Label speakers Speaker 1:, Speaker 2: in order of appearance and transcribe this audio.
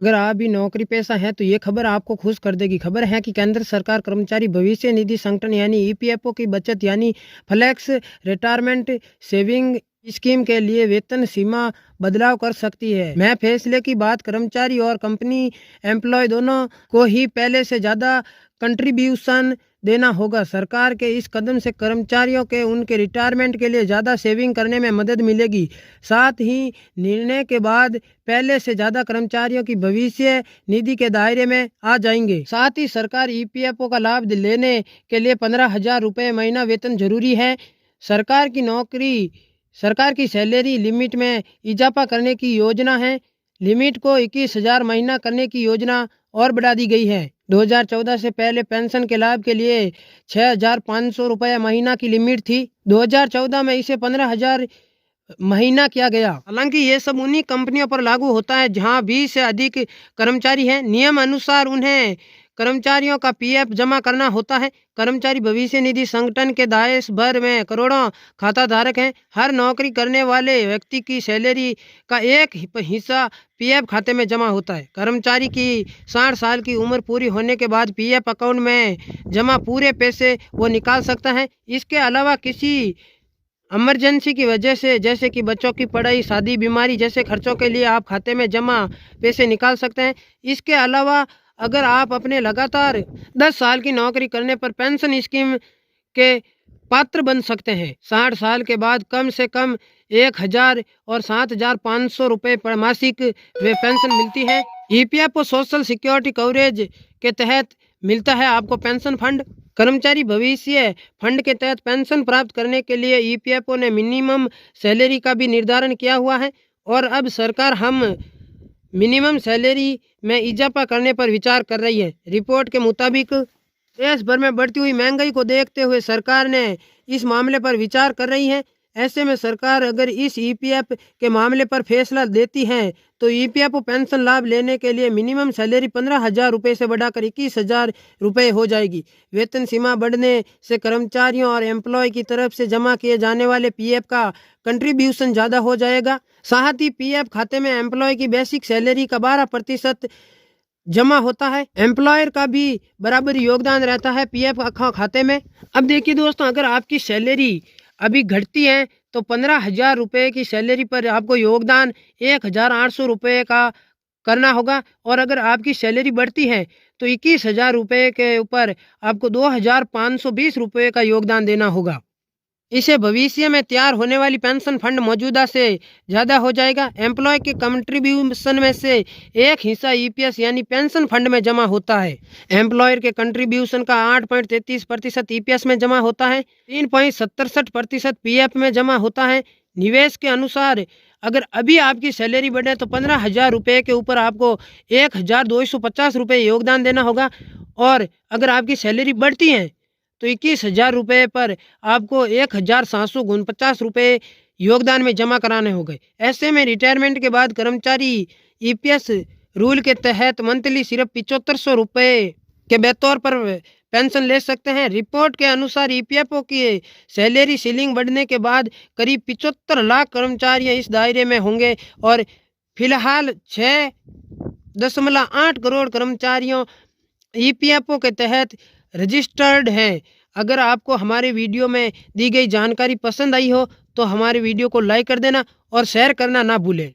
Speaker 1: अगर आप भी नौकरी पेशा हैं तो ये खबर आपको खुश कर देगी। खबर है कि केंद्र सरकार कर्मचारी भविष्य निधि संगठन यानी ईपीएफओ की बचत यानी फ्लेक्स रिटायरमेंट सेविंग स्कीम के लिए वेतन सीमा बदलाव कर सकती है। मैं फैसले की बात कर्मचारी और कंपनी एम्प्लॉय दोनों को ही पहले से ज़्यादा कंट्रीब्यूशन देना होगा। सरकार के इस कदम से कर्मचारियों के उनके रिटायरमेंट के लिए ज़्यादा सेविंग करने में मदद मिलेगी। साथ ही निर्णय के बाद पहले से ज़्यादा कर्मचारियों की भविष्य निधि के दायरे में आ जाएंगे। साथ ही सरकार ईपीएफओ का लाभ लेने के लिए 15,000 रुपये महीना वेतन जरूरी है। सरकार की सैलरी लिमिट में इजाफा करने की योजना है। लिमिट को 21,000 महीना करने की योजना और बढ़ा दी गई है। 2014 से पहले पेंशन के लाभ के लिए 6,500 रुपये महीना की लिमिट थी। 2014 में इसे 15,000 महीना किया गया। हालांकि ये सब उन्हीं कंपनियों पर लागू होता है जहां 20 से अधिक कर्मचारी हैं। नियम अनुसार उन्हें कर्मचारियों का पीएफ जमा करना होता है। कर्मचारी भविष्य निधि संगठन के देश भर में करोड़ों खाता धारक हैं। हर नौकरी करने वाले व्यक्ति की सैलरी का एक हिस्सा पीएफ खाते में जमा होता है। कर्मचारी की 60 साल की उम्र पूरी होने के बाद पीएफ अकाउंट में जमा पूरे पैसे वो निकाल सकता है। इसके अलावा किसी इमरजेंसी की वजह से जैसे कि बच्चों की पढ़ाई, शादी, बीमारी जैसे खर्चों के लिए आप खाते में जमा पैसे निकाल सकते हैं। इसके अलावा अगर आप अपने लगातार 10 साल की नौकरी करने पर पेंशन स्कीम के पात्र बन सकते हैं। 60 साल के बाद कम से कम 1,000 और 7,500 रुपये पर मासिक वे पेंशन मिलती है। ईपीएफओ सोशल सिक्योरिटी कवरेज के तहत मिलता है आपको पेंशन फंड। कर्मचारी भविष्य फंड के तहत पेंशन प्राप्त करने के लिए ईपीएफओ ने मिनिमम सैलरी का भी निर्धारण किया हुआ है और अब सरकार हम मिनिमम सैलरी में इजाफा करने पर विचार कर रही है। रिपोर्ट के मुताबिक देश भर में बढ़ती हुई महंगाई को देखते हुए सरकार ने इस मामले पर विचार कर रही है। ऐसे में सरकार अगर इस ईपीएफ के मामले पर फैसला लेती है तो ईपीएफओ पेंशन लाभ लेने के लिए मिनिमम सैलरी 15,000 रुपये से बढ़ाकर 21,000 रुपये हो जाएगी। वेतन सीमा बढ़ने से कर्मचारियों और एम्प्लॉय की तरफ से जमा किए जाने वाले पीएफ का कंट्रीब्यूशन ज़्यादा हो जाएगा। साथ ही पीएफ खाते में एम्प्लॉय की बेसिक सैलरी का 12% जमा होता है। एम्प्लॉयर का भी बराबर योगदान रहता है पीएफ खाते में। अब देखिए दोस्तों, अगर आपकी सैलरी अभी घटती है तो 15,000 रुपये की सैलरी पर आपको योगदान 1,800 रुपये का करना होगा और अगर आपकी सैलरी बढ़ती है तो 21,000 रुपये के ऊपर आपको 2,520 रुपये का योगदान देना होगा। इसे भविष्य में तैयार होने वाली पेंशन फंड मौजूदा से ज़्यादा हो जाएगा। एम्प्लॉय के कंट्रीब्यूशन में से एक हिस्सा ईपीएस यानी पेंशन फंड में जमा होता है। एम्प्लॉयर के कंट्रीब्यूशन का 8.33% ईपीएस में जमा होता है, 3.67% पीएफ में जमा होता है। निवेश के अनुसार अगर अभी आपकी सैलरी बढ़े तो 15,000 रुपये के ऊपर आपको 1,250 रुपये योगदान देना होगा और अगर आपकी सैलरी बढ़ती है तो 21,000 रुपये पर आपको 1,749 रुपये योगदान में जमा कराने होंगे। ऐसे में रिटायरमेंट के बाद कर्मचारी ईपीएस रूल के तहत मंथली सिर्फ 7,500 रुपये के बतौर पर पेंशन ले सकते हैं। रिपोर्ट के अनुसार ईपीएफओ की सैलरी सीलिंग बढ़ने के बाद करीब 75 लाख कर्मचारी इस दायरे में होंगे और फिलहाल 6.8 करोड़ कर्मचारियों ईपीएफओ के तहत रजिस्टर्ड हैं। अगर आपको हमारे वीडियो में दी गई जानकारी पसंद आई हो तो हमारे वीडियो को लाइक कर देना और शेयर करना ना भूलें।